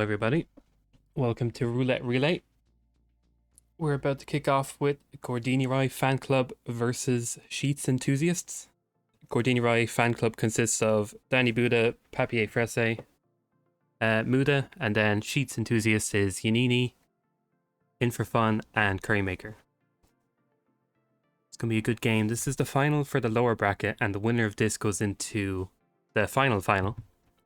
everybody. Welcome to Roulette Relay. We're about to kick off with Gordiniroy Fanclub versus Sheets Enthusiasts. Gordiniroy Fanclub consists of Danny Buddha, Papier Fresse, Muda, and then Sheets Enthusiast is Yanini, In for Fun, and Currymaker. It's going to be a good game. This is the final for the lower bracket, and the winner of this goes into the final,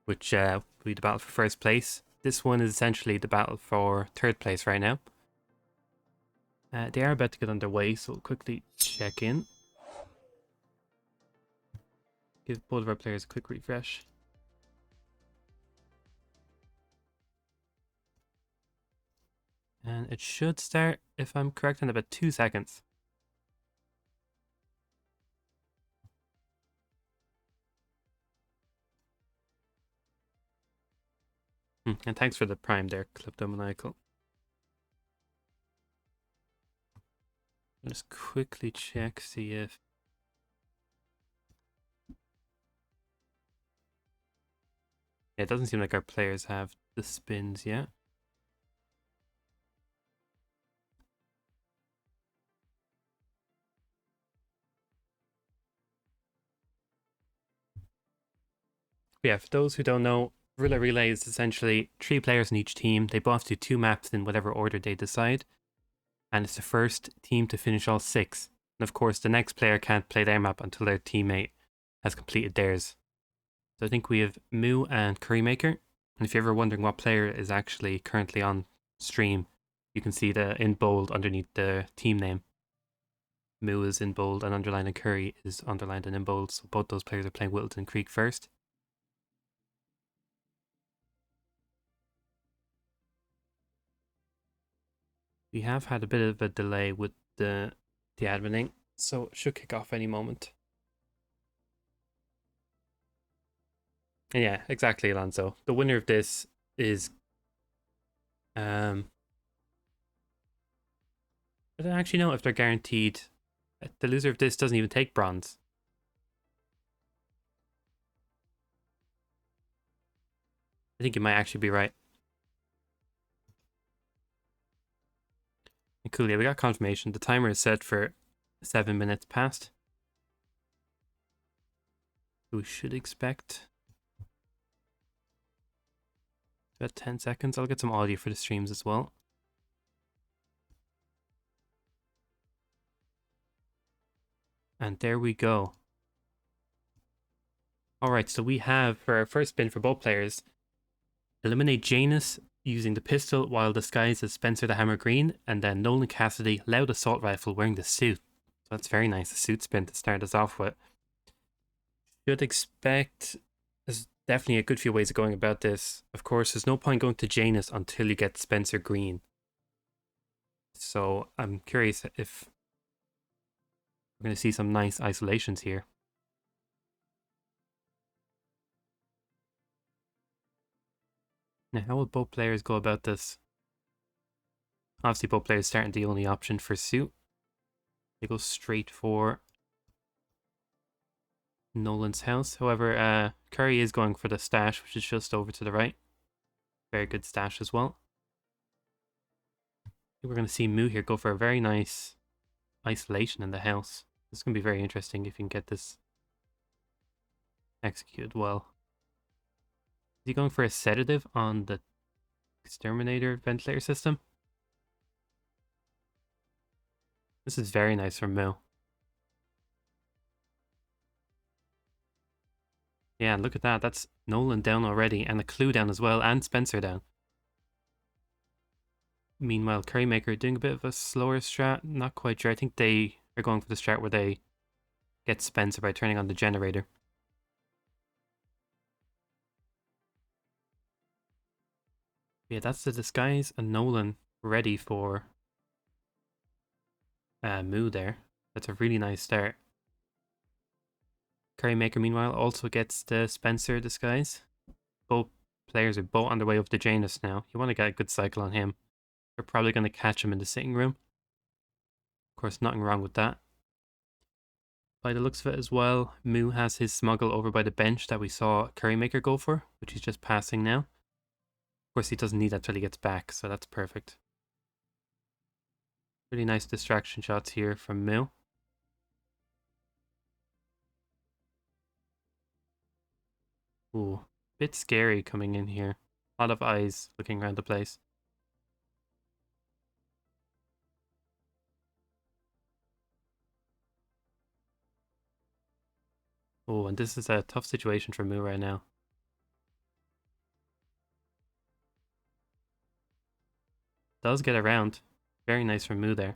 which will be the battle for first place. This one is essentially the battle for third place right now. They are about to get underway, so we'll quickly check in. Give both of our players a quick refresh. And it should start, if I'm correct, in about 2 seconds. And thanks for the prime there, Kleptomaniacal. I'll just quickly check, see if... Yeah, it doesn't seem like our players have the spins yet. Yeah, for those who don't know, Roulette Relay is essentially 3 players in each team. They both do 2 maps in whatever order they decide. And it's the first team to finish all 6. And of course, the next player can't play their map until their teammate has completed theirs. So I think we have Moo and Currymaker. And if you're ever wondering what player is actually currently on stream, you can see the in bold underneath the team name. Moo is in bold and underlined, and Curry is underlined and in bold. So both those players are playing Whittleton Creek first. We have had a bit of a delay with the admining, so it should kick off any moment. And yeah, exactly, Alonso. The winner of this is I don't actually know if they're guaranteed. The loser of this doesn't even take bronze. I think you might actually be right. And cool, yeah, we got confirmation. The timer is set for 7 minutes past. We should expect about 10 seconds. I'll get some audio for the streams as well. And there we go. Alright, so we have, for our first spin for both players, eliminate Janus using the pistol while disguised as Spencer the Hammer Green, and then Nolan Cassidy, loud assault rifle wearing the suit. So that's very nice, the suit spin to start us off with. Should expect, there's definitely a good few ways of going about this. Of course, there's no point going to Janus until you get Spencer Green. So I'm curious if we're going to see some nice isolations here. Now, how will both players go about this? Obviously, both players starting the only option for suit. They go straight for Nolan's house. However, Curry is going for the stash, which is just over to the right. Very good stash as well. I think we're going to see Moo here go for a very nice isolation in the house. This is going to be very interesting if you can get this executed well. Is he going for a sedative on the exterminator ventilator system? This is very nice from Moo. Yeah, look at that. That's Nolan down already, and the Clue down as well, and Spencer down. Meanwhile, Currymaker doing a bit of a slower strat. Not quite sure. I think they are going for the strat where they get Spencer by turning on the generator. Yeah, that's the disguise and Nolan ready for Moo there. That's a really nice start. Currymaker, meanwhile, also gets the Spencer disguise. Both players are both on their way up to Janus now. You want to get a good cycle on him. They're probably going to catch him in the sitting room. Of course, nothing wrong with that. By the looks of it as well, Moo has his smuggle over by the bench that we saw Currymaker go for, which he's just passing now. Of course, he doesn't need that till he gets back, so that's perfect. Really nice distraction shots here from Moo. Ooh, bit scary coming in here. A lot of eyes looking around the place. Oh, and this is a tough situation for Moo right now. Does get around. Very nice from Moo there.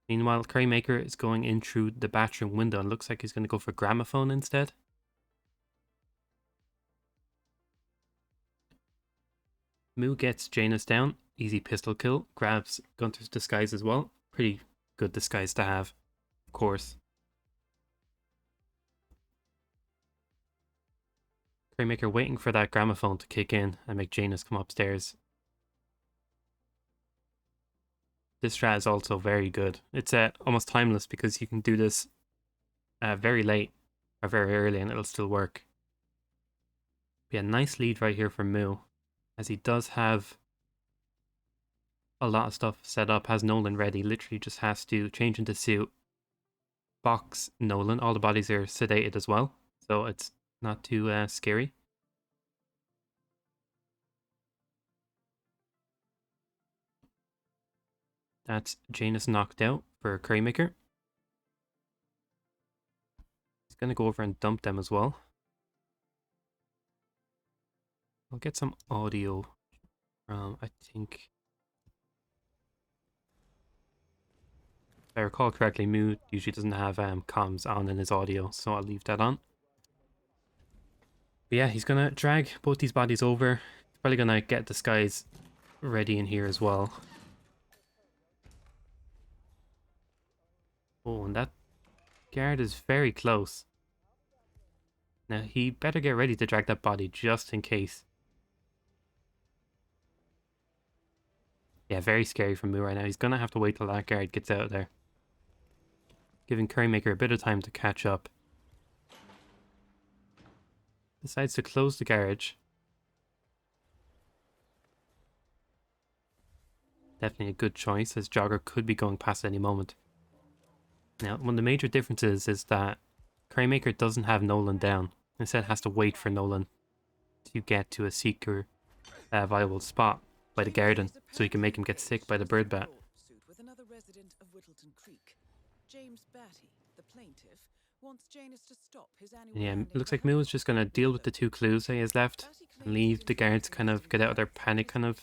Meanwhile, Currymaker is going in through the bathroom window and looks like he's going to go for Gramophone instead. Moo gets Janus down. Easy pistol kill. Grabs Gunter's disguise as well. Pretty good disguise to have, of course. Currymaker waiting for that Gramophone to kick in and make Janus come upstairs. This strat is also very good. It's almost timeless because you can do this very late or very early and it'll still work. Be a nice lead right here for Moo, as he does have a lot of stuff set up, has Nolan ready, literally just has to change into suit, box Nolan. All the bodies are sedated as well, so it's not too scary. That's Janus knocked out for Currymaker. He's going to go over and dump them as well. I'll get some audio from, I think, if I recall correctly, Moo usually doesn't have comms on in his audio, so I'll leave that on. But yeah, he's going to drag both these bodies over. He's probably going to get Disguise ready in here as well. Oh, and that guard is very close. Now, he better get ready to drag that body just in case. Yeah, very scary from Moo right now. He's going to have to wait till that guard gets out of there. Giving Currymaker a bit of time to catch up. Decides to close the garage. Definitely a good choice, as Jogger could be going past any moment. Now, one of the major differences is that Currymaker doesn't have Nolan down. Instead, has to wait for Nolan to get to a seeker viable spot by the garden, so he can make him get sick by the bird bat. With another resident of Whittleton Creek, James Batty, the plaintiff, wants Janus to stop his annual. Yeah, it looks like Moo is just going to deal with the 2 clues that he has left and leave the guards kind of get out of their panic kind of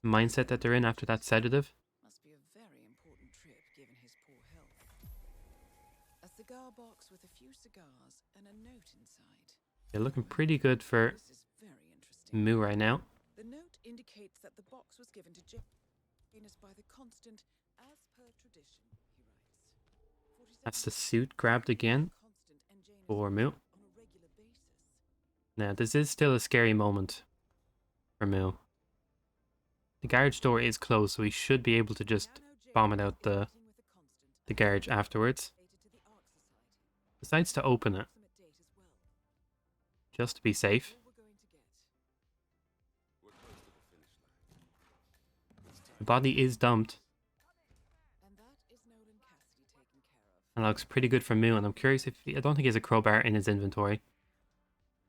mindset that they're in after that sedative. Must be a very important trip given his poor health. A cigar box with a few cigars and a note inside. They're looking pretty good for Moo right now. The note indicates that the box was given to Janus by the constant, as per tradition, he writes. That's the suit grabbed again for Moo. Now, this is still a scary moment for Moo. The garage door is closed, so he should be able to just bomb it out the garage afterwards. Decides to open it, just to be safe. The body is dumped. And that looks pretty good for Moo, and I'm curious if I don't think he has a crowbar in his inventory.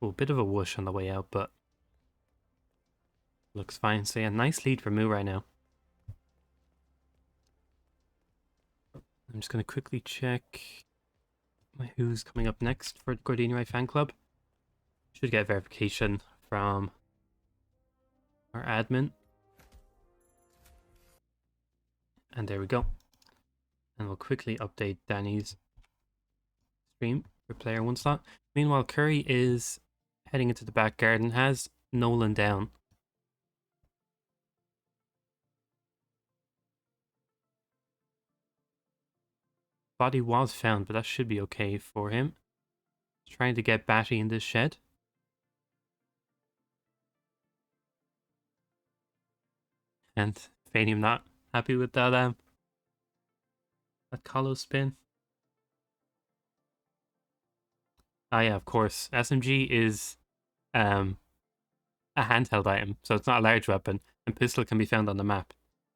Oh, a bit of a whoosh on the way out, but looks fine. So yeah, nice lead for Moo right now. I'm just going to quickly check who's coming up next for the Gordiniroy fan club. Should get verification from our admin. And there we go. And we'll quickly update Danny's stream for player 1 slot. Meanwhile, Curry is heading into the back garden, has Nolan down. Body was found, but that should be okay for him. He's trying to get Batty in this shed. And Fanium not happy with that Colo spin. Ah yeah, of course. SMG is a a handheld item, so it's not a large weapon, and pistol can be found on the map.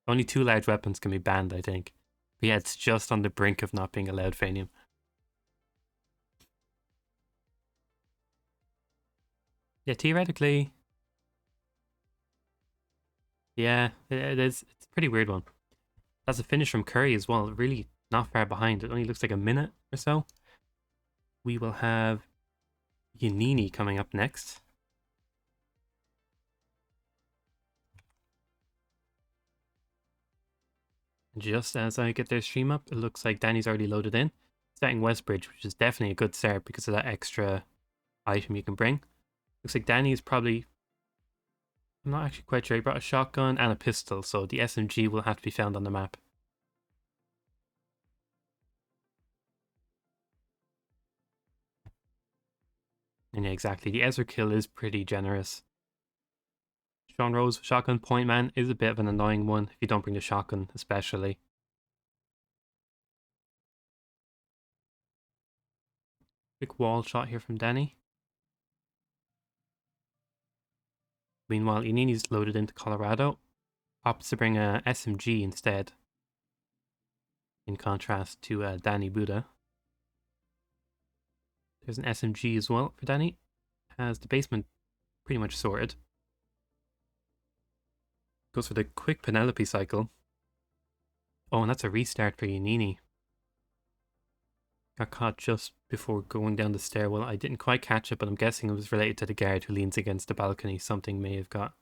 Only 2 large weapons can be banned, I think. But yeah, it's just on the brink of not being allowed, Fanium. Yeah, theoretically. Yeah, it is. It's a pretty weird one. That's a finish from Curry as well. Really not far behind. It only looks like a minute or so. We will have Yanini coming up next. Just as I get their stream up, it looks like Danny's already loaded in. Starting Westbridge, which is definitely a good start because of that extra item you can bring. Looks like Danny is probably... I'm not actually quite sure. He brought a shotgun and a pistol, so the SMG will have to be found on the map. And yeah, exactly. The Ezra kill is pretty generous. Sean Rose, shotgun point man, is a bit of an annoying one if you don't bring the shotgun, especially. Quick wall shot here from Danny. Meanwhile, Inini's loaded into Colorado. Opts to bring a SMG instead, in contrast to Danny Buddha. There's an SMG as well for Danny. Has the basement pretty much sorted. Goes for the quick Penelope cycle. Oh, and that's a restart for Yanini. Got caught just before going down the stairwell. I didn't quite catch it, but I'm guessing it was related to the guard who leans against the balcony. Something may have got.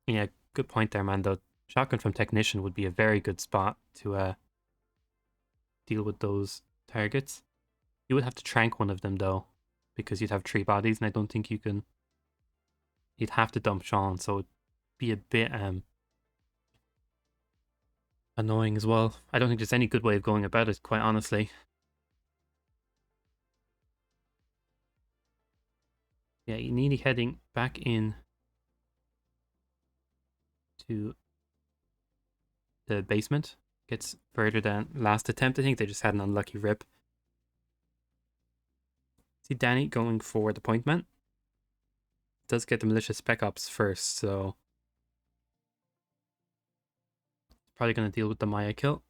Yeah, good point there, man. The shotgun from Technician would be a very good spot to deal with those targets. You would have to trank one of them though, because you'd have 3 bodies, and I don't think you can. You'd have to dump Sean, so it'd be a bit annoying as well. I don't think there's any good way of going about it, quite honestly. Yeah, you need heading back in to the basement. Gets further than last attempt. I think they just had an unlucky rip. See Danny going for the point man. Does get the malicious spec ops first, so probably going to deal with the Maya kill.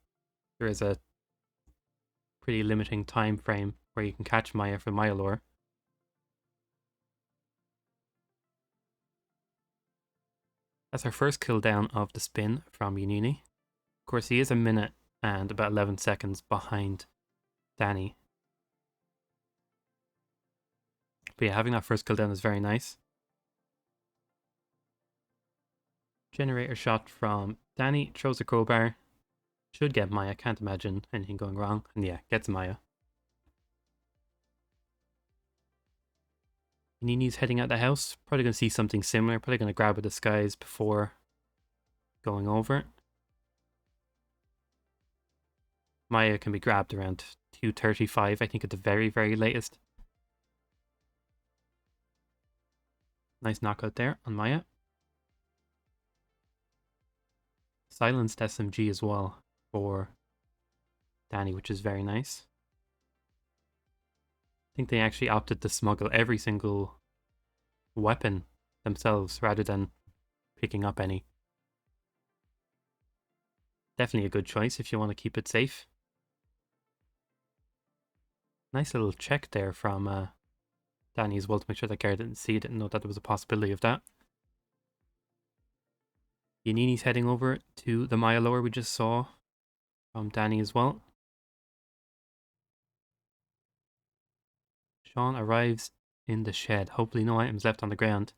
There is a pretty limiting time frame where you can catch Maya for Maya lore. That's our first kill down of the spin from Yanini. Of course, he is a minute and about 11 seconds behind Danny. But yeah, having that first kill down is very nice. Generator shot from Danny, throws a crowbar. Should get Maya, can't imagine anything going wrong. And yeah, gets Maya. Nini's heading out the house. Probably going to see something similar. Probably going to grab a disguise before going over. Maya can be grabbed around 2:35, I think, at the very, very latest. Nice knockout there on Maya. Silenced SMG as well for Danny, which is very nice. I think they actually opted to smuggle every single weapon themselves rather than picking up any. Definitely a good choice if you want to keep it safe. Nice little check there from Danny as well to make sure that guard didn't see it, didn't know that there was a possibility of that. Yanini's heading over to the Maya lower we just saw from Danny as well. Sean arrives in the shed. Hopefully no items left on the ground.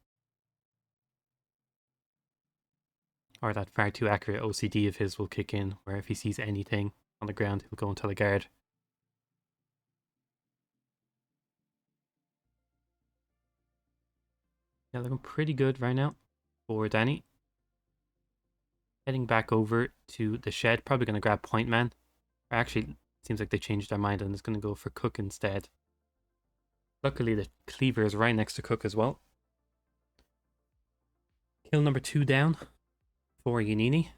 Or that far too accurate OCD of his will kick in, where if he sees anything on the ground, he'll go and tell a guard. Yeah, looking pretty good right now for Danny. Heading back over to the shed, probably going to grab Point Man. Or actually, seems like they changed their mind and is going to go for Cook instead. Luckily, the cleaver is right next to Cook as well. Kill number 2 down for Yanini.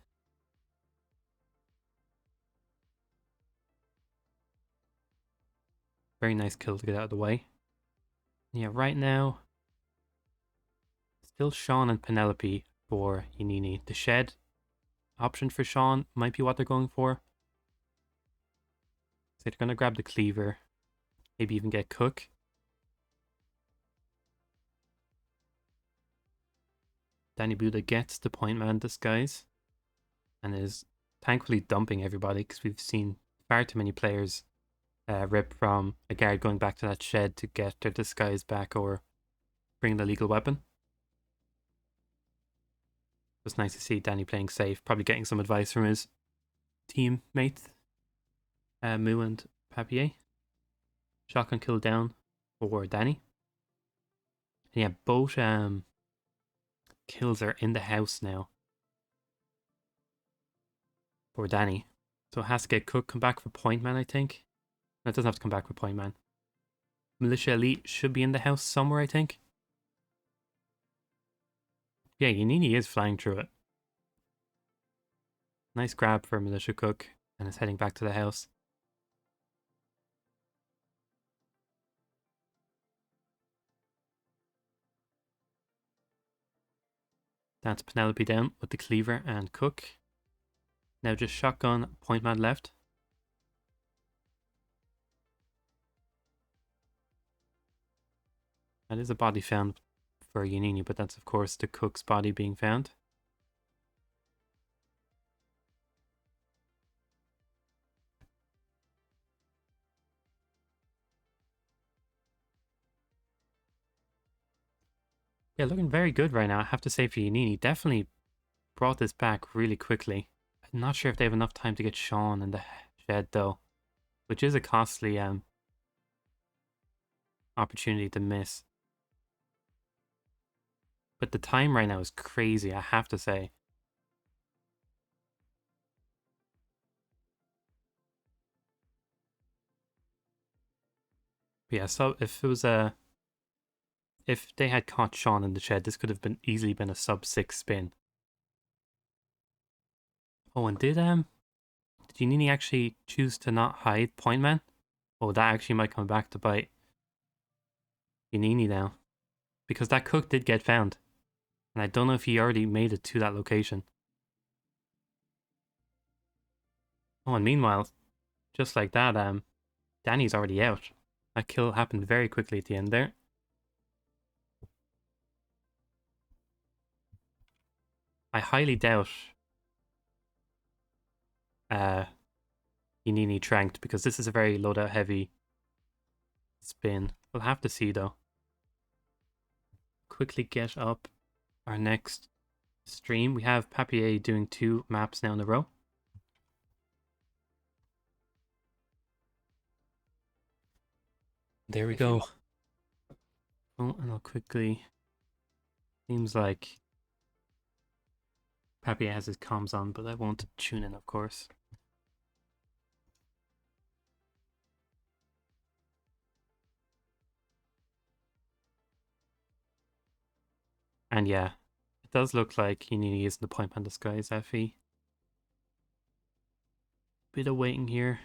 Very nice kill to get out of the way. Yeah, right now, still Sean and Penelope for Yanini. The shed option for Sean might be what they're going for. So they're going to grab the cleaver. Maybe even get Cook. Danny Buddha gets the point man disguise. And is thankfully dumping everybody because we've seen far too many players rip from a guard going back to that shed to get their disguise back or bring the legal weapon. It's nice to see Danny playing safe, probably getting some advice from his teammates, Moo and Papier. Shotgun kill down for Danny. And yeah, both kills are in the house now for Danny. So it has to get Cook, come back for point man, I think. No, it doesn't have to come back for point man. Militia Elite should be in the house somewhere, I think. Yeah, Yanini is flying through it. Nice grab for Militia Cook, and is heading back to the house. That's Penelope down with the cleaver and Cook. Now just shotgun, point man left. That is a body found for Yanini, but that's of course the Cook's body being found. Yeah, looking very good right now, I have to say, for Yanini. Definitely brought this back really quickly. I'm not sure if they have enough time to get Sean in the shed though, which is a costly opportunity to miss. But the time right now is crazy, I have to say. But yeah, so if it was if they had caught Sean in the shed, this could have been easily been a sub 6 spin. Oh, and did Yanini actually choose to not hide point man? Oh, that actually might come back to bite Yanini now, because that Cook did get found, and I don't know if he already made it to that location. Oh, and meanwhile, just like that, Danny's already out. That kill happened very quickly at the end there. I highly doubt Yanini tranked, because this is a very loadout heavy spin. We'll have to see though. Quickly get up our next stream. We have Papier doing 2 maps now in a row. There we go. Oh, and I'll quickly... Seems like Papier has his comms on, but I won't tune in, of course. And yeah, it does look like Yanini is in the point man disguise, Effie. Bit of waiting here.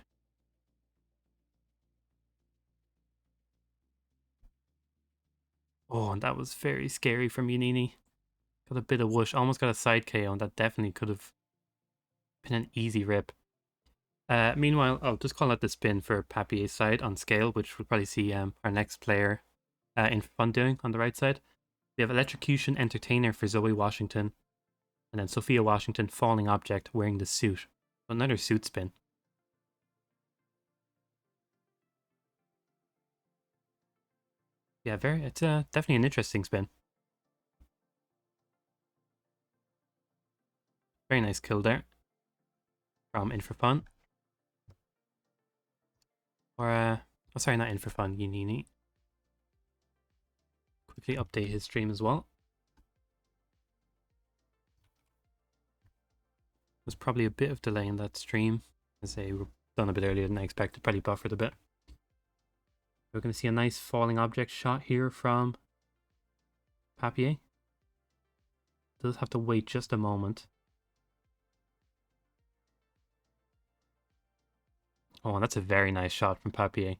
Oh, and that was very scary from Yanini. Got a bit of whoosh, almost got a side KO, and that definitely could have been an easy rip. Meanwhile, I'll just call out the spin for Papier's side on scale, which we'll probably see our next player in fun doing on the right side. We have Electrocution Entertainer for Zoe Washington, and then Sophia Washington, Falling Object, wearing the suit. Another suit spin. Yeah, it's definitely an interesting spin. Very nice kill there from In For Fun. Or, oh sorry, not In For Fun, Yanini. Quickly update his stream as well. There's probably a bit of delay in that stream, as they were done a bit earlier than I expected, probably buffered a bit. We're going to see a nice falling object shot here from Papier. Does have to wait just a moment. Oh, and that's a very nice shot from Papier.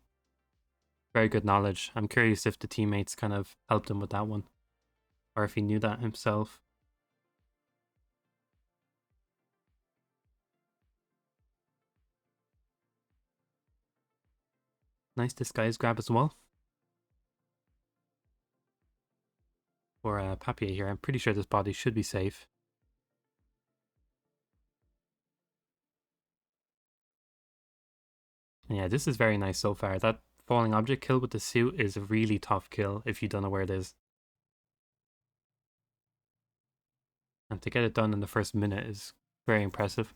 Very good knowledge. I'm curious if the teammates kind of helped him with that one, or if he knew that himself. Nice disguise grab as well. For Papier here, I'm pretty sure this body should be safe. And yeah, this is very nice so far. That falling object kill with the suit is a really tough kill if you don't know where it is. And to get it done in the first minute is very impressive.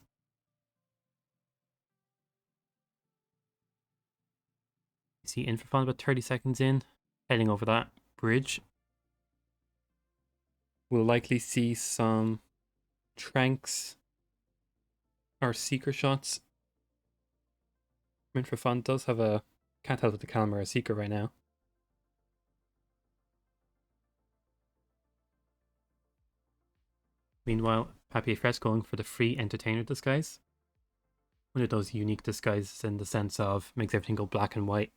You see Infrafon about 30 seconds in, heading over that bridge. We'll likely see some Tranks or Seeker shots. Infrafon does have a... Can't tell with the Calmer a Seeker right now. Meanwhile, Papier Fresh going for the free entertainer disguise. One of those unique disguises in the sense of makes everything go black and white.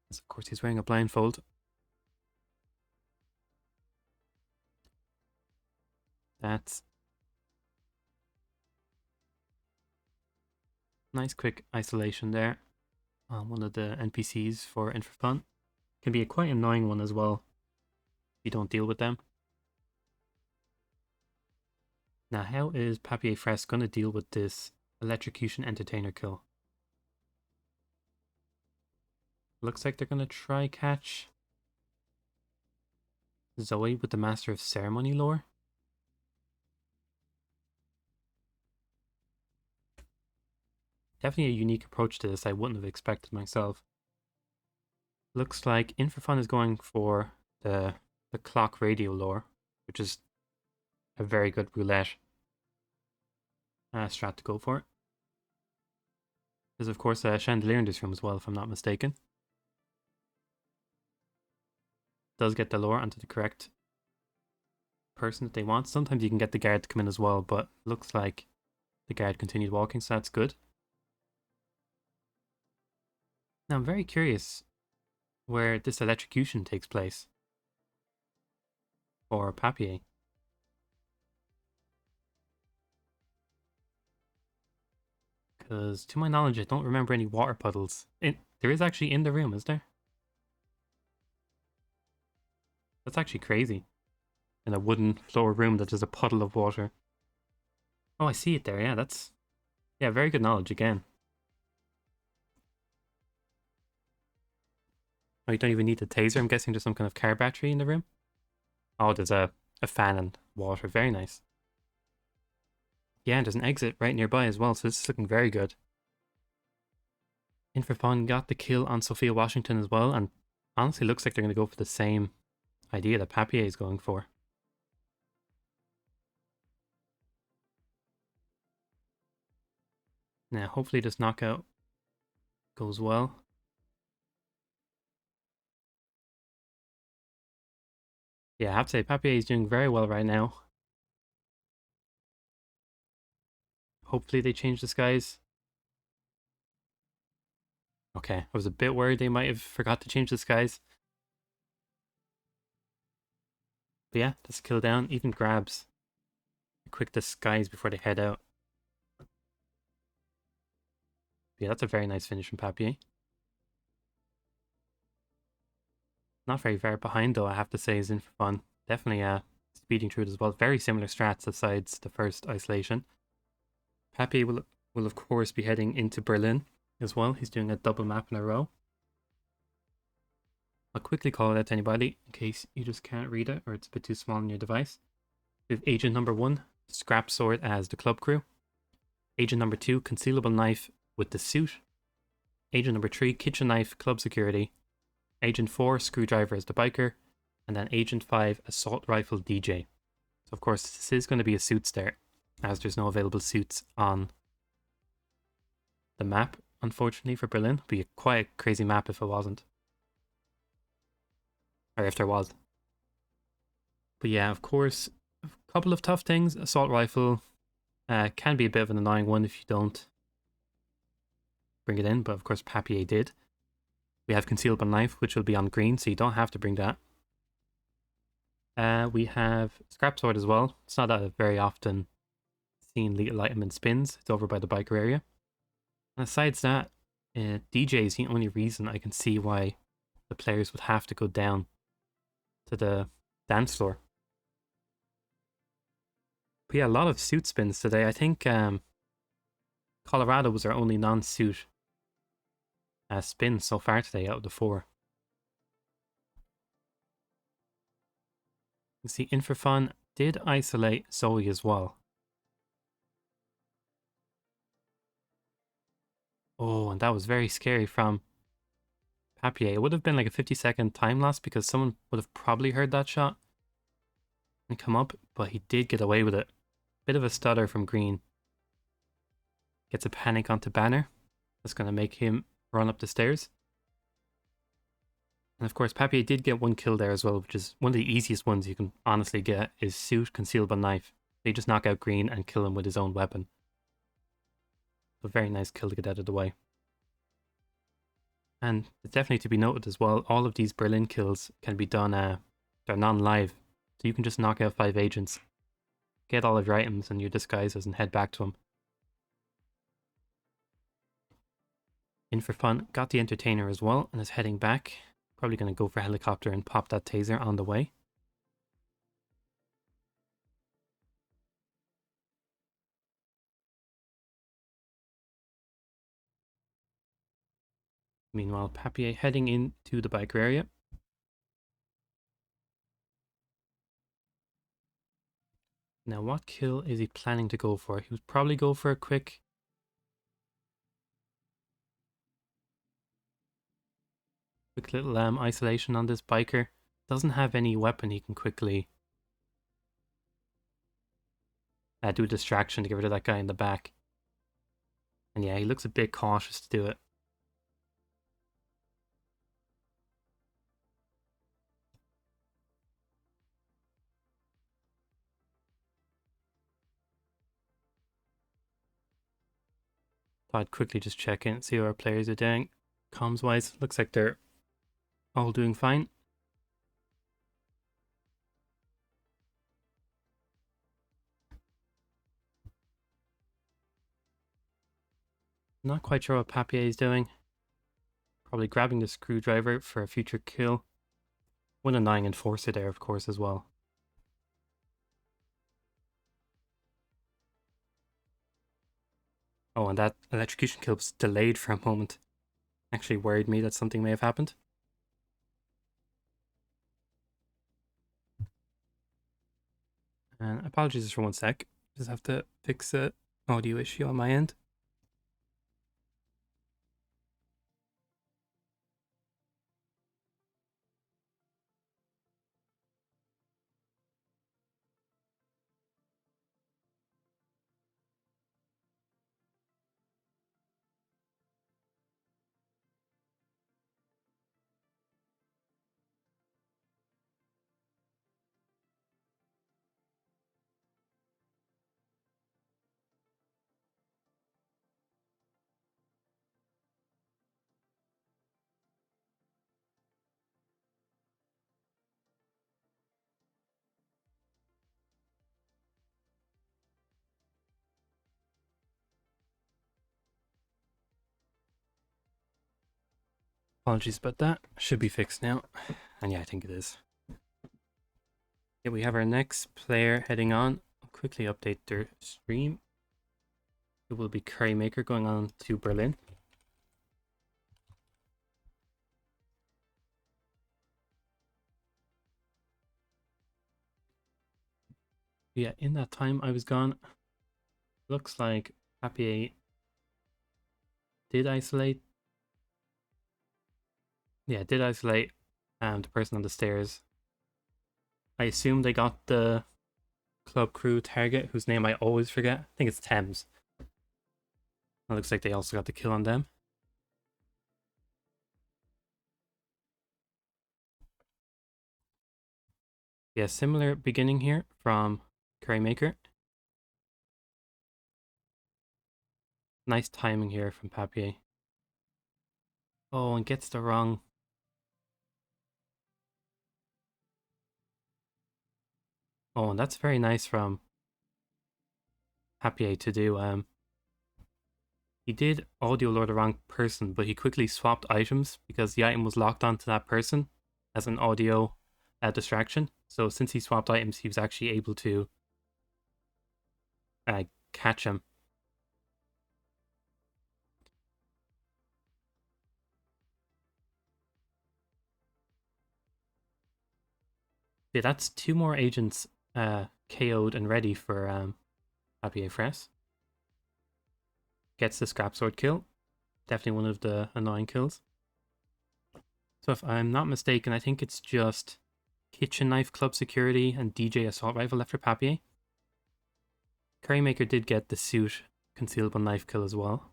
As of course he's wearing a blindfold. That's nice quick isolation there on one of the NPCs for Infrafon. Can be a quite annoying one as well if you don't deal with them. Now how is Papier Fresh going to deal with this electrocution entertainer kill? Looks like they're going to try catch Zoe with the Master of Ceremony lore. Definitely a unique approach to this I wouldn't have expected myself. Looks like Infrafon is going for the clock radio lore, which is a very good roulette strat to go for. There's of course a chandelier in this room as well, if I'm not mistaken. Does get the lore onto the correct person that they want. Sometimes you can get the guard to come in as well, but looks like the guard continued walking, so that's good. Now I'm very curious where this electrocution takes place for Papier. Because to my knowledge, I don't remember any water puddles. There is actually in the room, is there? That's actually crazy. In a wooden floor room that there's a puddle of water. Oh, I see it there. Yeah, that's... Yeah, very good knowledge again. Oh, you don't even need the taser. I'm guessing there's some kind of car battery in the room. Oh, there's a fan and water. Very nice. Yeah, and there's an exit right nearby as well, so this is looking very good. Infrafon got the kill on Sophia Washington as well, and honestly looks like they're going to go for the same idea that Papier is going for. Now, hopefully this knockout goes well. Yeah, I have to say, Papier is doing very well right now. Hopefully they change disguise. Okay, I was a bit worried they might have forgot to change disguise. But yeah, that's a kill down. Even grabs a quick disguise before they head out. But yeah, that's a very nice finish from Papier. Not very far behind though, I have to say, is Infrafon. Definitely speeding through it as well. Very similar strats besides the first isolation. Papier will of course be heading into Berlin as well. He's doing a double map in a row. I'll quickly call it out to anybody in case you just can't read it or it's a bit too small on your device. We have Agent number 1, Scrap Sword as the club crew. Agent number 2, Concealable Knife with the suit. Agent number 3, Kitchen Knife, Club Security. Agent 4, Screwdriver as the biker. And then Agent 5, Assault Rifle DJ. So of course this is going to be a suit start, as there's no available suits on the map, unfortunately, for Berlin. It'd be quite a crazy map if it wasn't. Or if there was. But yeah, of course, a couple of tough things. Assault Rifle can be a bit of an annoying one if you don't bring it in, but of course Papier did. We have Concealable Knife, which will be on green, so you don't have to bring that. We have Scrap Sword as well. It's not a very often seen lethal item in spins. It's over by the biker area. And besides that, DJ is the only reason I can see why the players would have to go down to the dance floor. But yeah, a lot of suit spins today. I think Colorado was our only non-suit spin so far today out of the 4. You see, Infrafun did isolate Zoe as well. Oh, and that was very scary from Papier. It would have been like a 50-second time loss because someone would have probably heard that shot and come up, but he did get away with it. Bit of a stutter from Green. Gets a panic onto Banner. That's going to make him run up the stairs. And of course, Papier did get 1 kill there as well, which is one of the easiest ones you can honestly get, is Suit, Concealable Knife. They just knock out Green and kill him with his own weapon. A very nice kill to get out of the way. And it's definitely to be noted as well, all of these Berlin kills can be done, they're non-live. So you can just knock out 5 agents, get all of your items and your disguises and head back to them. Infrafun got the Entertainer as well and is heading back. Probably going to go for Helicopter and pop that taser on the way. Meanwhile, Papier heading into the biker area. Now, what kill is he planning to go for? He would probably go for a quick little isolation on this biker. Doesn't have any weapon he can quickly do a distraction to get rid of that guy in the back. And yeah, he looks a bit cautious to do it. Thought I'd quickly just check in, see how our players are doing. Comms wise, looks like they're all doing fine. Not quite sure what Papier is doing. Probably grabbing the screwdriver for a future kill. One annoying enforcer there, of course, as well. Oh, and that electrocution kill was delayed for a moment. Actually worried me that something may have happened. And apologies for 1 sec. Just have to fix a audio issue on my end. Apologies about that. Should be fixed now. And yeah, I think it is. Yeah, we have our next player heading on. I'll quickly update their stream. It will be Currymaker going on to Berlin. Yeah, in that time I was gone, looks like Papier did isolate. Yeah, did isolate the person on the stairs. I assume they got the club crew target, whose name I always forget. I think it's Thames. It looks like they also got the kill on them. Yeah, similar beginning here from Currymaker. Nice timing here from Papier. Oh, and gets the wrong. Oh, and that's very nice from Papier to do. He did audio lure the wrong person, but he quickly swapped items because the item was locked onto that person as an audio distraction. So since he swapped items, he was actually able to catch him. Yeah, that's two more agents KO'd and ready for Papier Fress. Gets the scrap sword kill. Definitely one of the annoying kills. So if I'm not mistaken, I think it's just Kitchen Knife Club Security and DJ Assault Rifle left for Papier. Currymaker did get the suit concealable knife kill as well.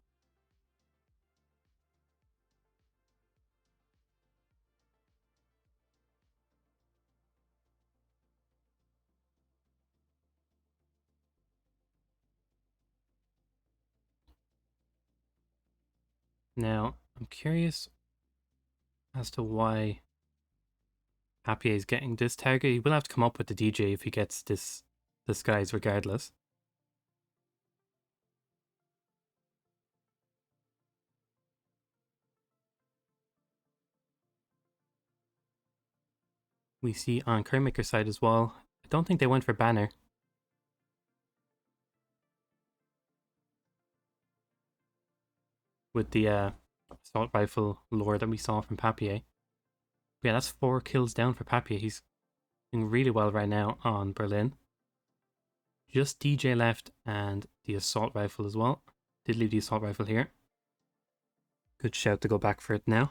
Now, I'm curious as to why Papier is getting this target. He will have to come up with the DJ if he gets this disguise regardless. We see on Currymaker's side as well. I don't think they went for banner. With the assault rifle lore that we saw from Papier. Yeah, that's 4 kills down for Papier. He's doing really well right now on Berlin. Just DJ left and the assault rifle as well. Did leave the assault rifle here. Good shout to go back for it now.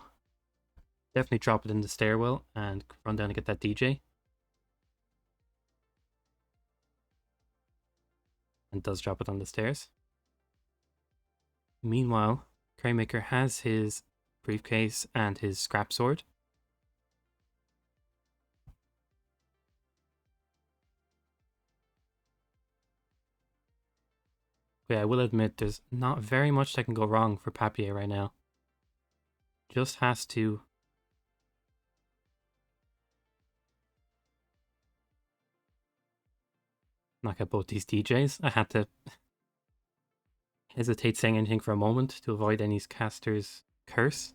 Definitely drop it in the stairwell and run down and get that DJ. And does drop it on the stairs. Meanwhile, Currymaker has his briefcase and his scrap sword. But yeah, I will admit there's not very much that can go wrong for Papier right now. Just has to knock out both these DJs. I had to hesitate saying anything for a moment to avoid any caster's curse.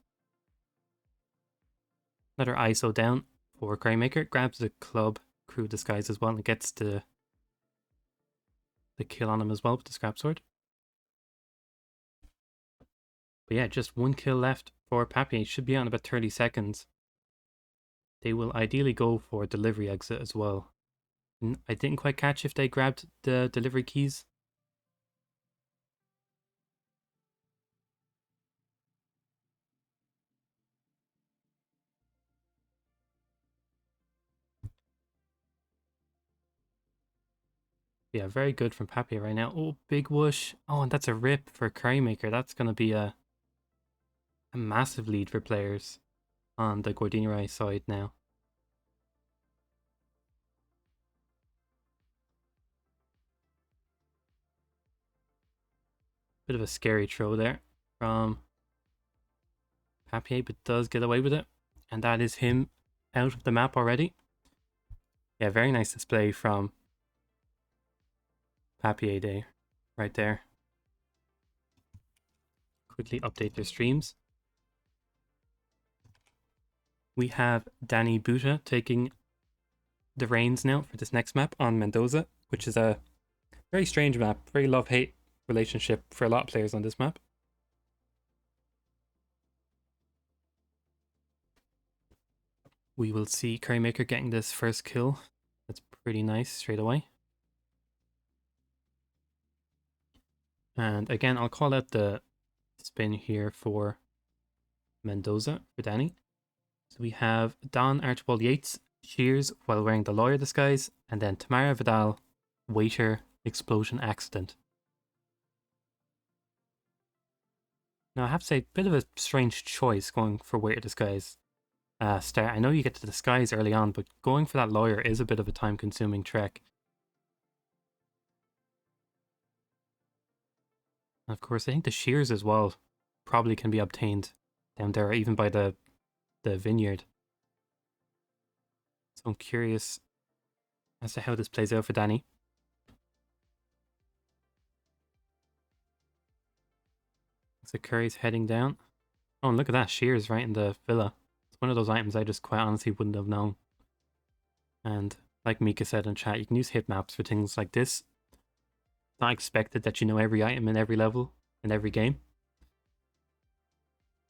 Another ISO down for Greymaker. Grabs the club crew disguise as well and gets the kill on him as well with the scrap sword. But yeah, just 1 kill left for Papier. He should be on about 30 seconds. They will ideally go for delivery exit as well. I didn't quite catch if they grabbed the delivery keys. Yeah, very good from Papier right now. Oh, big whoosh. Oh, and that's a rip for Currymaker. That's going to be a massive lead for players on the Gordiniroy side now. Bit of a scary throw there from Papier, but does get away with it. And that is him out of the map already. Yeah, very nice display from Papier Day right there. Quickly update their streams. We have Danny Buta taking the reins now for this next map on Mendoza, which is a very strange map, very love-hate relationship for a lot of players on this map. We will see Currymaker getting this first kill. That's pretty nice straight away. And again, I'll call out the spin here for Mendoza for Danny. So we have Don Archibald Yates, Shears while wearing the lawyer disguise, and then Tamara Vidal, waiter, explosion accident. Now I have to say, a bit of a strange choice going for waiter disguise. Start. I know you get to disguise early on, but going for that lawyer is a bit of a time-consuming trek. And of course, I think the shears as well probably can be obtained down there, or even by the vineyard. So I'm curious as to how this plays out for Danny. So Curry's heading down. Oh, and look at that. Shears right in the villa. It's one of those items I just quite honestly wouldn't have known. And like Mika said in chat, you can use hit maps for things like this. It's not expected that you know every item in every level, in every game.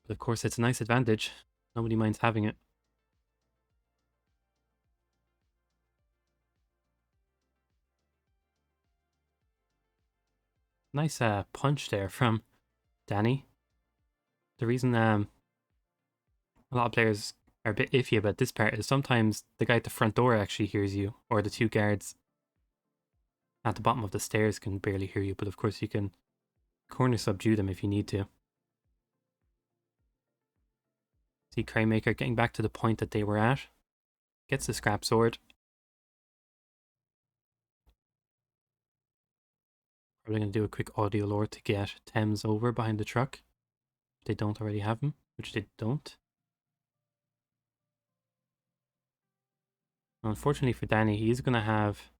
But of course, it's a nice advantage. Nobody minds having it. Nice punch there from Danny. The reason a lot of players are a bit iffy about this part is sometimes the guy at the front door actually hears you, or the two guards at the bottom of the stairs can barely hear you, but of course you can corner subdue them if you need to. See Craymaker getting back to the point that they were at. Gets the scrap sword. Probably going to do a quick audio lore to get Thames over behind the truck. If they don't already have him, which they don't. Unfortunately for Danny, he's going to have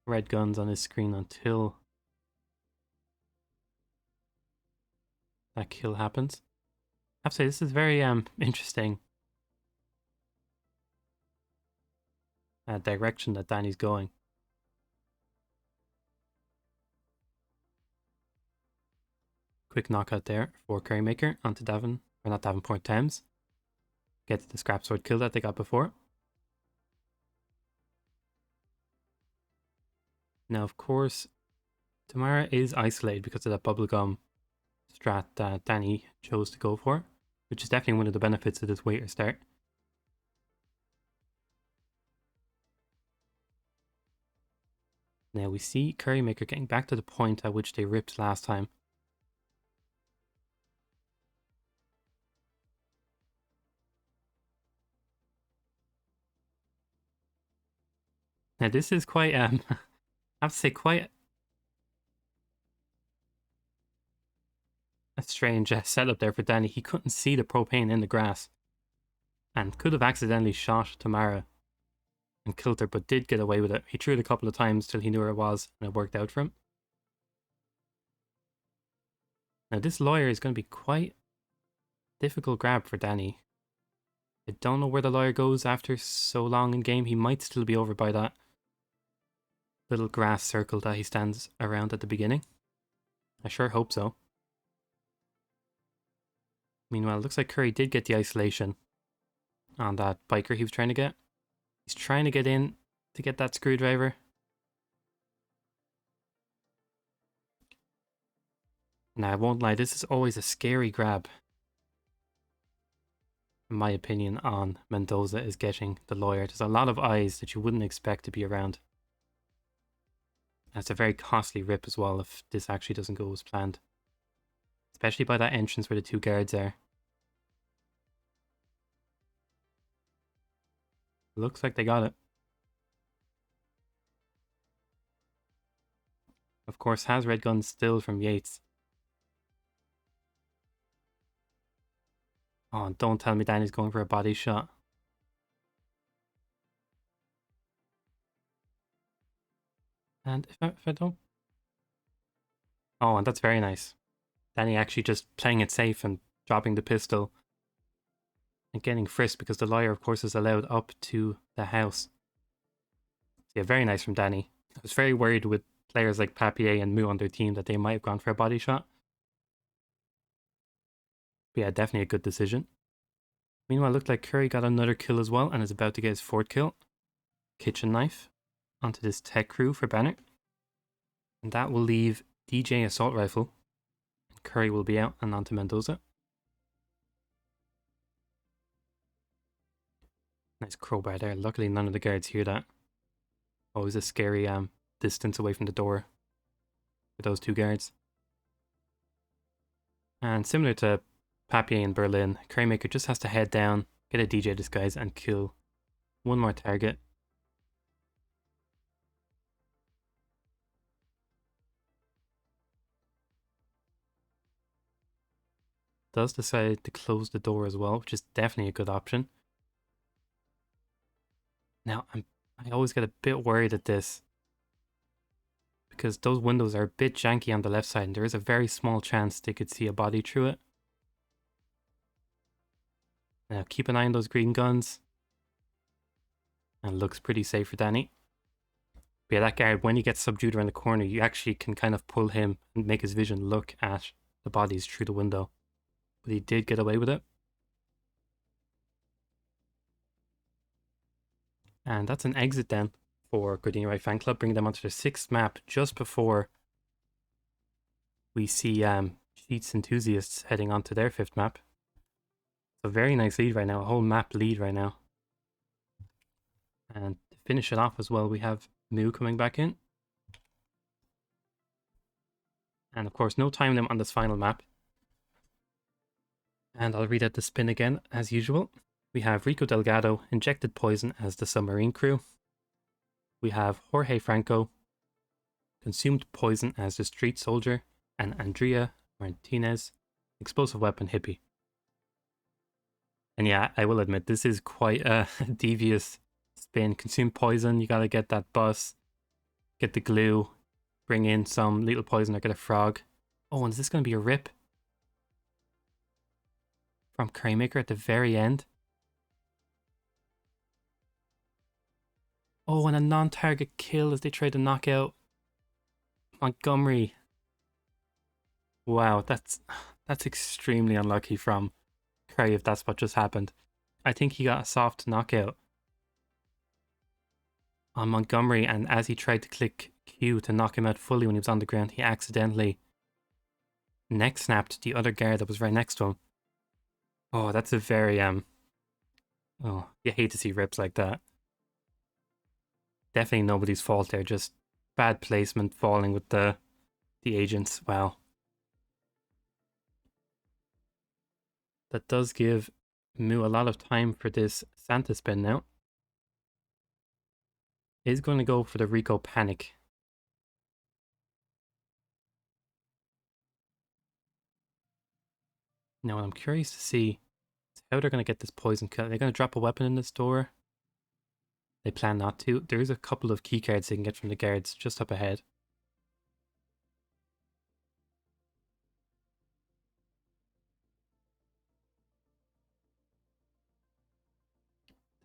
red guns on his screen until that kill happens. I have to say, this is very interesting direction that Danny's going. Quick knockout there for Currymaker onto Davin, or not Davenport, Thames. Gets the scrap sword kill that they got before. Now, of course, Tamara is isolated because of that bubblegum strat that Danny chose to go for, which is definitely one of the benefits of this waiter start. Now we see Currymaker getting back to the point at which they ripped last time. Now this is quite, I have to say, quite a strange setup there for Danny. He couldn't see the propane in the grass and could have accidentally shot Tamara and killed her, but did get away with it. He threw it a couple of times till he knew where it was and it worked out for him. Now this lawyer is going to be quite difficult grab for Danny. I don't know where the lawyer goes after so long in game. He might still be over by that little grass circle that he stands around at the beginning. I sure hope so. Meanwhile, it looks like Curry did get the isolation on that biker he was trying to get. He's trying to get in to get that screwdriver. Now, I won't lie, this is always a scary grab. In my opinion, on Mendoza is getting the lawyer. There's a lot of eyes that you wouldn't expect to be around. And it's a very costly rip as well if this actually doesn't go as planned. Especially by that entrance where the two guards are. Looks like they got it. Of course, has red guns still from Yates. Oh, don't tell me Danny's going for a body shot. And if I don't... Oh, and that's very nice. Danny actually just playing it safe and dropping the pistol. And getting frisked because the lawyer, of course, is allowed up to the house. So yeah, very nice from Danny. I was very worried with players like Papier and Mu on their team that they might have gone for a body shot. But yeah, definitely a good decision. Meanwhile, it looked like Curry got another kill as well and is about to get his fourth kill. Kitchen knife onto this tech crew for Banner. And that will leave DJ assault rifle. And Curry will be out and onto Mendoza. Nice crowbar there. Luckily none of the guards hear that. Always a scary distance away from the door for those two guards. And similar to Papier in Berlin, Craymaker just has to head down, get a DJ disguise and kill one more target. does decide to close the door as well, which is definitely a good option. Now, I always get a bit worried at this because those windows are a bit janky on the left side and there is a very small chance they could see a body through it. Now, keep an eye on those green guns. And looks pretty safe for Danny. But yeah, that guard, when he gets subdued around the corner, you actually can kind of pull him and make his vision look at the bodies through the window. But he did get away with it. And that's an exit then for Gordiniroy Fanclub, bringing them onto their 6th map just before we see Sheets Enthusiasts heading onto their 5th map. So very nice lead right now, a whole map lead right now. And to finish it off as well, we have Moo coming back in. And of course, no time limit on this final map. And I'll read out the spin again, as usual. We have Rico Delgado, injected poison as the submarine crew. We have Jorge Franco, consumed poison as the street soldier. And Andrea Martinez, explosive weapon hippie. And yeah, I will admit, this is quite a devious spin. Consume poison, you gotta get that bus, get the glue, bring in some lethal poison or get a frog. Oh, and is this gonna be a rip? From Craymaker at the very end. Oh, and a non-target kill as they try to knock out Montgomery. Wow, that's extremely unlucky from Cray if that's what just happened. I think he got a soft knockout on Montgomery, and as he tried to click Q to knock him out fully when he was on the ground, he accidentally neck snapped the other guard that was right next to him. Oh, that's a very oh, you hate to see rips like that. Definitely nobody's fault there, just bad placement, falling with the agents. Wow. That does give Moo a lot of time for this Santa spin now. Is going to go for the Rico Panic. Now what I'm curious to see is how they're going to get this poison kill. Are they going to drop a weapon in this door? They plan not to. There is a couple of key cards they can get from the guards just up ahead.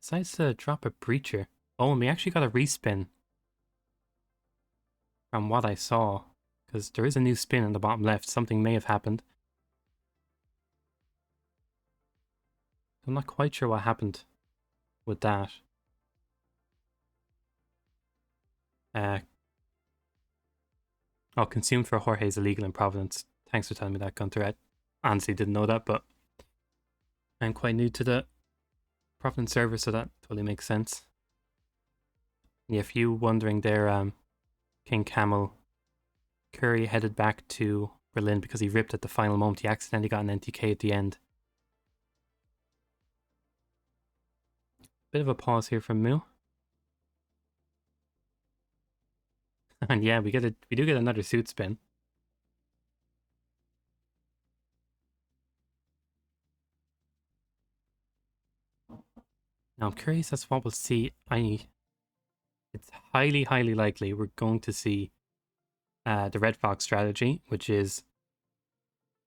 Decides to drop a breacher. Oh, and we actually got a respin from what I saw, because there is a new spin in the bottom left. Something may have happened. I'm not quite sure what happened with that. Oh, consumed for Jorge is illegal in Providence. Thanks for telling me that, Gunter. I honestly didn't know that, but I'm quite new to the Providence server, so that totally makes sense. Yeah, if you wondering there, King Camel, Curry headed back to Berlin because he ripped at the final moment. He accidentally got an NTK at the end. Bit of a pause here from Moo. And yeah, we do get another suit spin. Now I'm curious as to what we'll see. It's highly, highly likely we're going to see the Red Fox strategy, which is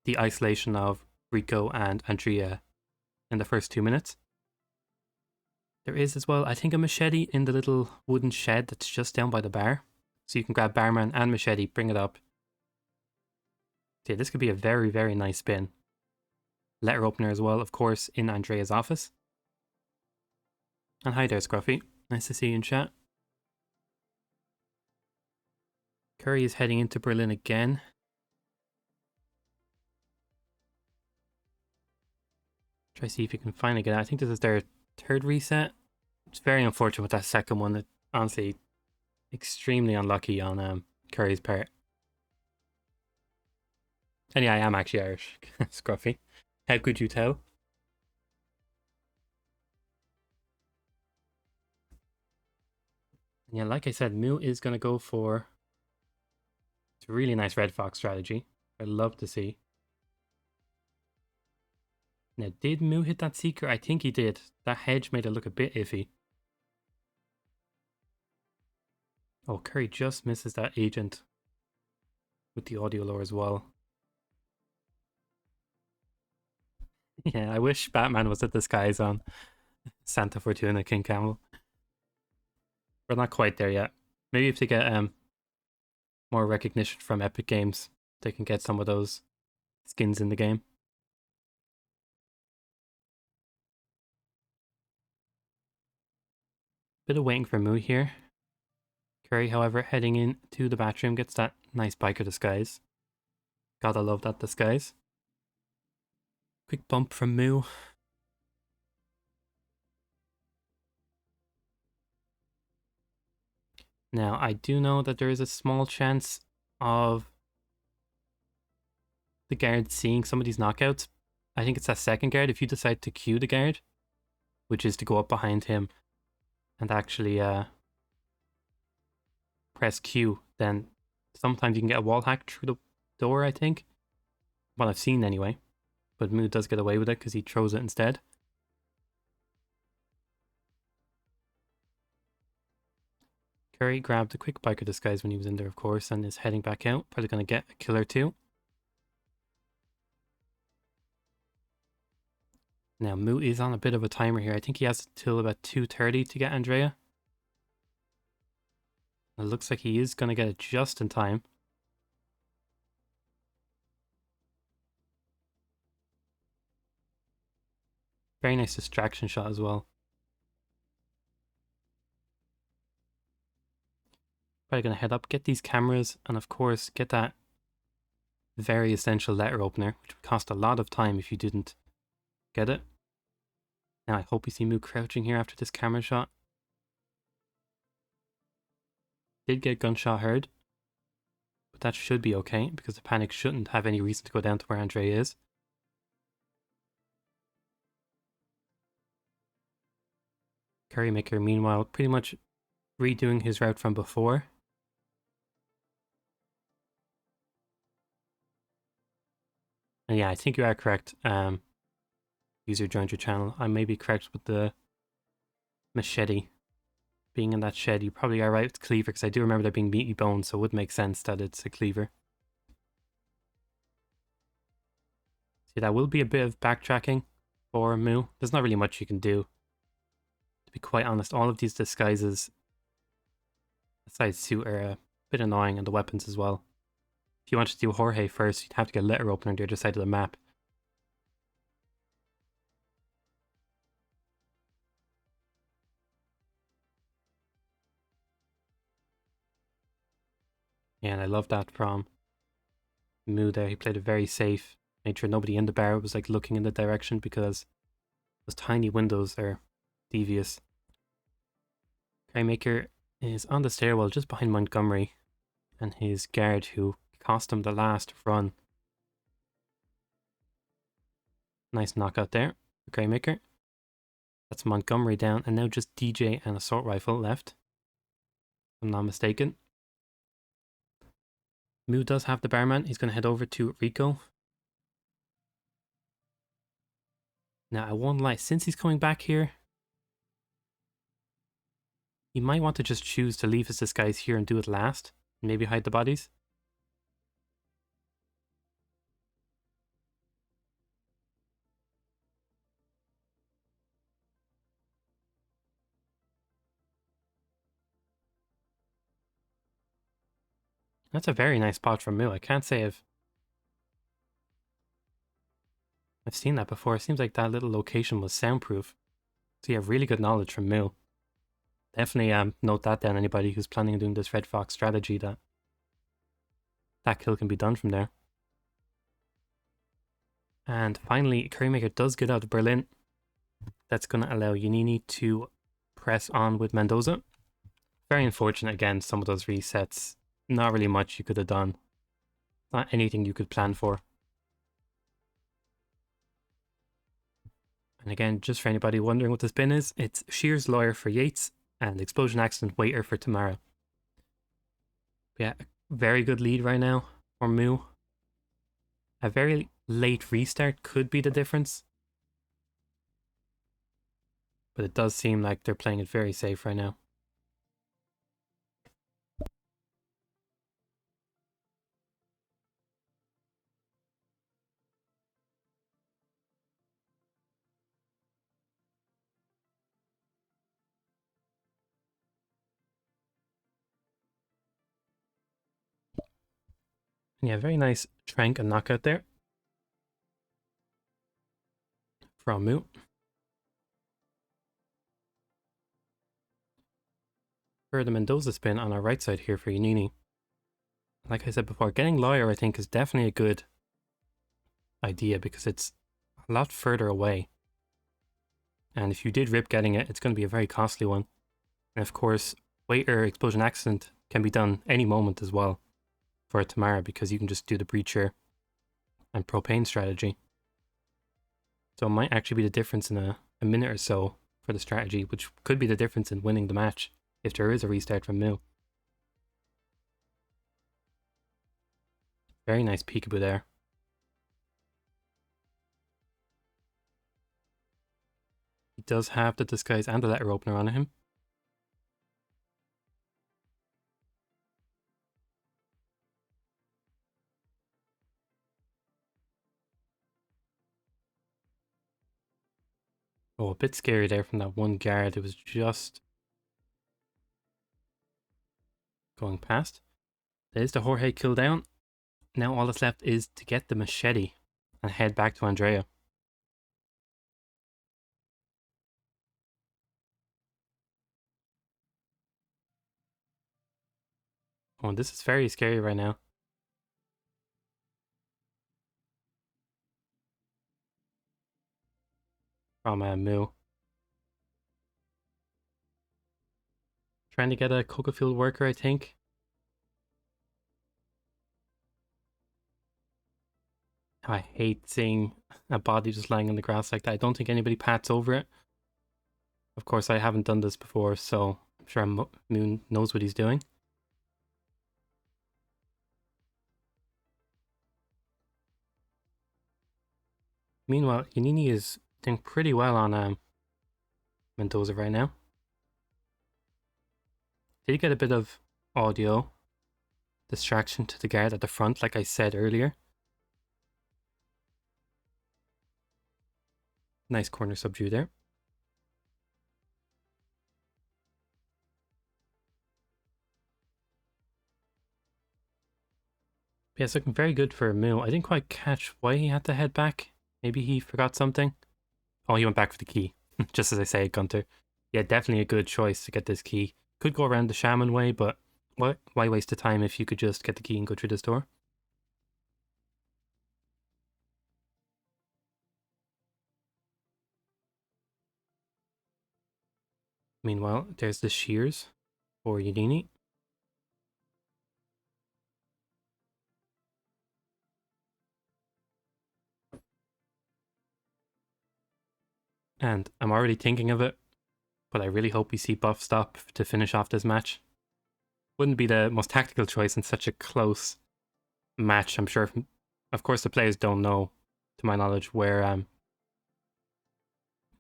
the isolation of Rico and Andrea in the first 2 minutes. There is as well, I think, a machete in the little wooden shed that's just down by the bar. So you can grab barman and machete, bring it up. So yeah, this could be a very, very nice spin. Letter opener as well, of course, in Andrea's office. And hi there, Scruffy. Nice to see you in chat. Curry is heading into Berlin again. Try to see if you can finally get out. I think this is their 3rd reset. It's very unfortunate with that second one. That honestly, extremely unlucky on Curry's part. And yeah, I am actually Irish, Scruffy. How could you tell? And yeah, like I said, Moo is going to go for... It's a really nice Red Fox strategy. I'd love to see. Now, did Moo hit that Seeker? I think he did. That hedge made it look a bit iffy. Oh, Curry just misses that agent with the audio lore as well. Yeah, I wish Batman was at the skies on Santa Fortuna King Camel. We're not quite there yet. Maybe if they get more recognition from Epic Games, they can get some of those skins in the game. Bit of waiting for Moo here. Curry, however, heading in to the bathroom, gets that nice biker disguise. Gotta love that disguise. Quick bump from Moo. Now, I do know that there is a small chance of the guard seeing some of these knockouts. I think it's that second guard. If you decide to queue the guard, which is to go up behind him and actually press Q, then sometimes you can get a wall hack through the door, I think. Well, I've seen anyway. But Moo does get away with it because he throws it instead. Curry grabbed a quick biker disguise when he was in there, of course, and is heading back out. Probably going to get a kill or two. Now, Moo is on a bit of a timer here. I think he has till about 2:30 to get Andrea. It looks like he is going to get it just in time. Very nice distraction shot as well. Probably going to head up, get these cameras, and of course get that very essential letter opener, which would cost a lot of time if you didn't get it. Now I hope we see Moo crouching here after this camera shot. Did get gunshot heard, but that should be okay because the panic shouldn't have any reason to go down to where Andre is. Currymaker, meanwhile, pretty much redoing his route from before. And yeah, I think you are correct. User joined your channel. I may be correct with the machete being in that shed. You probably are right with cleaver because I do remember there being meaty bones, so it would make sense that it's a cleaver. See, that will be a bit of backtracking for Moo. There's not really much you can do. To be quite honest, all of these disguises, aside suit, are a bit annoying, and the weapons as well. If you wanted to do Jorge first, you'd have to get a letter opener on the other side of the map. Yeah, and I love that from Moo there. He played it very safe. Made sure nobody in the bar was like looking in the direction because those tiny windows are devious. Crymaker is on the stairwell just behind Montgomery and his guard who cost him the last run. Nice knockout there for Crymaker. That's Montgomery down and now just DJ and assault rifle left. If I'm not mistaken. Moo does have the barman. He's going to head over to Rico. Now, I won't lie. Since he's coming back here, he might want to just choose to leave his disguise here and do it last. Maybe hide the bodies. That's a very nice spot from Moo. I can't say I've seen that before. It seems like that little location was soundproof. So you have really good knowledge from Moo. Definitely note that down, anybody who's planning on doing this Red Fox strategy, that kill can be done from there. And finally, Currymaker does get out of Berlin. That's going to allow Yanini to press on with Mendoza. Very unfortunate again, some of those resets. Not really much you could have done. Not anything you could plan for. And again, just for anybody wondering what this bin is, it's Shears Lawyer for Yates and Explosion Accident Waiter for Tamara. Yeah, very good lead right now for Moo. A very late restart could be the difference. But it does seem like they're playing it very safe right now. And yeah, very nice trank and knockout there from Mu. For the Mendoza spin on our right side here for Yanini. Like I said before, getting Lawyer I think is definitely a good idea because it's a lot further away. And if you did rip getting it, it's going to be a very costly one. And of course, weight or explosion accident can be done any moment as well for Tamara because you can just do the breacher and propane strategy. So it might actually be the difference in a minute or so for the strategy, which could be the difference in winning the match if there is a restart from Mu. Very nice peekaboo there. He does have the disguise and the letter opener on him. Oh, a bit scary there from that one guard. It was just going past. There's the Jorge kill down. Now all that's left is to get the machete and head back to Andrea. Oh, this is very scary right now. From Mu. Trying to get a coca field worker, I think. I hate seeing a body just lying on the grass like that. I don't think anybody pats over it. Of course, I haven't done this before, so I'm sure Moon knows what he's doing. Meanwhile, Yanini is doing pretty well on Mendoza right now. Did get a bit of audio distraction to the guard at the front, like I said earlier. Nice corner subdue there. Yeah, it's looking very good for Mu. I didn't quite catch why he had to head back. Maybe he forgot something. Oh, he went back for the key. Just as I say, Gunter. Yeah, definitely a good choice to get this key. Could go around the shaman way, but why waste the time if you could just get the key and go through this door? Meanwhile, there's the shears for Yudini. And I'm already thinking of it, but I really hope we see buff stop to finish off this match. Wouldn't be the most tactical choice in such a close match. I'm sure, of course, the players don't know, to my knowledge, where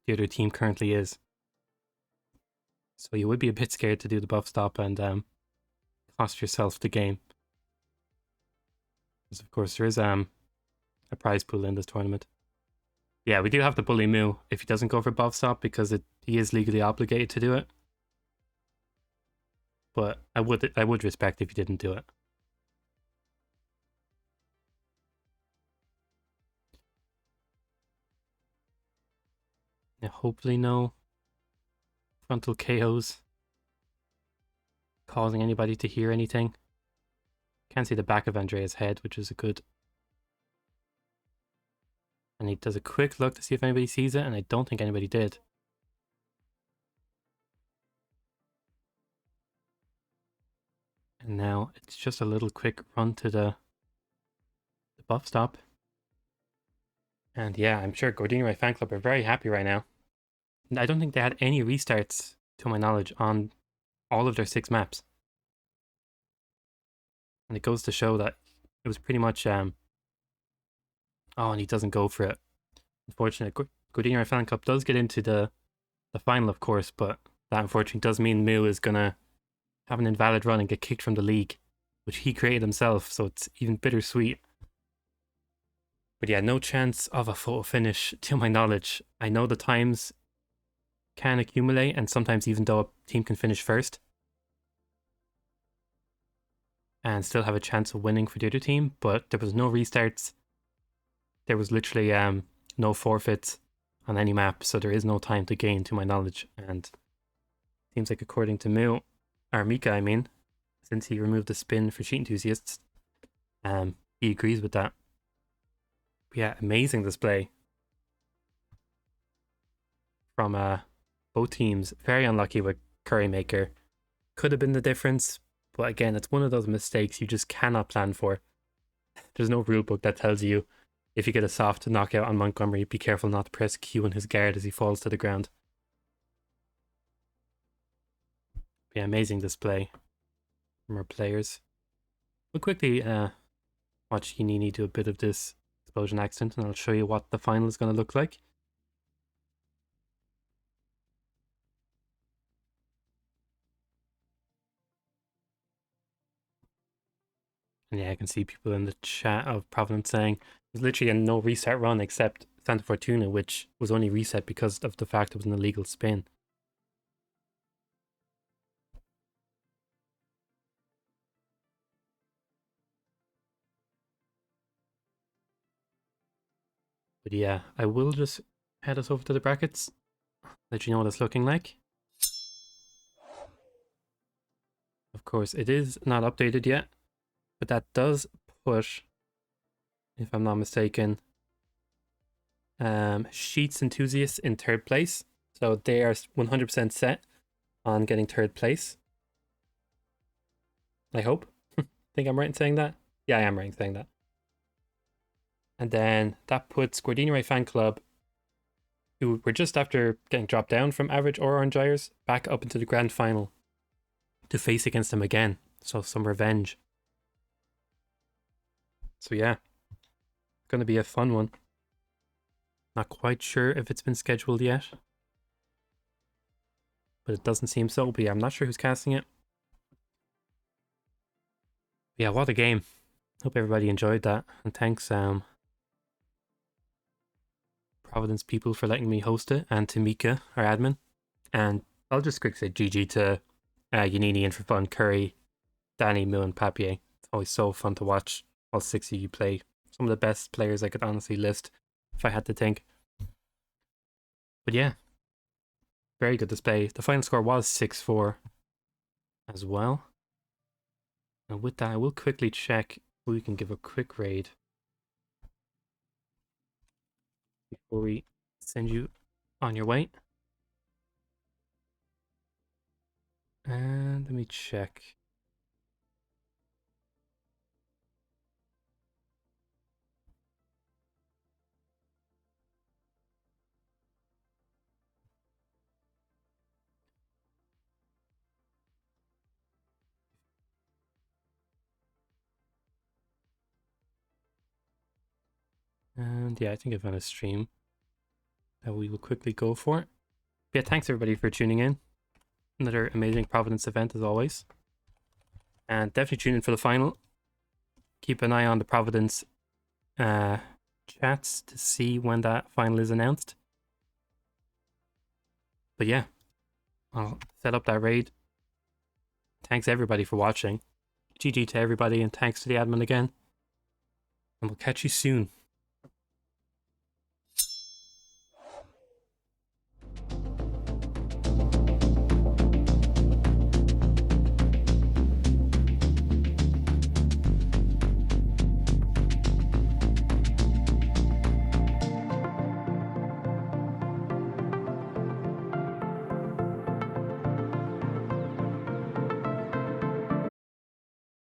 the other team currently is. So you would be a bit scared to do the buff stop and cost yourself the game. Because of course there is a prize pool in this tournament. Yeah, we do have to bully Mu if he doesn't go for buff stop because he is legally obligated to do it. But I would respect if he didn't do it. Yeah, hopefully no frontal KOs causing anybody to hear anything. Can't see the back of Andrea's head, which is a good. And he does a quick look to see if anybody sees it, and I don't think anybody did. And now it's just a little quick run to the buff stop. And yeah, I'm sure Gordiniroy Fanclub are very happy right now. I don't think they had any restarts, to my knowledge, on all of their 6 maps. And it goes to show that it was pretty much oh, and he doesn't go for it. Unfortunately, Gordiniroy Fanclub does get into the the final, of course, but that unfortunately does mean Mu is going to have an invalid run and get kicked from the league, which he created himself, so it's even bittersweet. But yeah, no chance of a photo finish to my knowledge. I know the times can accumulate, and sometimes even though a team can finish first and still have a chance of winning for the other team, but there was no restarts. There was literally no forfeits on any map, so there is no time to gain to my knowledge. And seems like according to Mika, I mean, since he removed the spin for cheat enthusiasts, he agrees with that. But yeah, amazing display from both teams. Very unlucky with Currymaker. Could have been the difference, but again, it's one of those mistakes you just cannot plan for. There's no rule book that tells you if you get a soft knockout on Montgomery, be careful not to press Q on his guard as he falls to the ground. But yeah, amazing display from our players. We'll quickly watch Yanini do a bit of this explosion accident, and I'll show you what the final is going to look like. And yeah, I can see people in the chat of Providence saying there's literally a no reset run except Santa Fortuna, which was only reset because of the fact it was an illegal spin. But yeah, I will just head us over to the brackets, let you know what it's looking like. Of course, it is not updated yet, but that does put, if I'm not mistaken, Sheets Enthusiasts in third place. So they are 100% set on getting third place. I hope. Think I'm right in saying that? Yeah, I am right in saying that. And then that puts Gordiniroy Fanclub, who were just after getting dropped down from average or orange Gyres, back up into the grand final to face against them again. So some revenge. So yeah, it's going to be a fun one. Not quite sure if it's been scheduled yet, but it doesn't seem so. But yeah, I'm not sure who's casting it. But yeah, what a game. Hope everybody enjoyed that. And thanks, Providence people, for letting me host it, and to Mika, our admin. And I'll just quickly say GG to Yanini and for fun, Curry, Danny, Mu, and Papier. It's always so fun to watch all 6 of you play. Some of the best players I could honestly list if I had to think. But yeah, very good display. The final score was 6-4 as well. And with that, I will quickly check who we can give a quick raid before we send you on your way. And let me check. And yeah, I think I found a stream that we will quickly go for. Yeah, thanks everybody for tuning in. Another amazing Providence event as always. And definitely tune in for the final. Keep an eye on the Providence chats to see when that final is announced. But yeah, I'll set up that raid. Thanks everybody for watching. GG to everybody, and thanks to the admin again. And we'll catch you soon.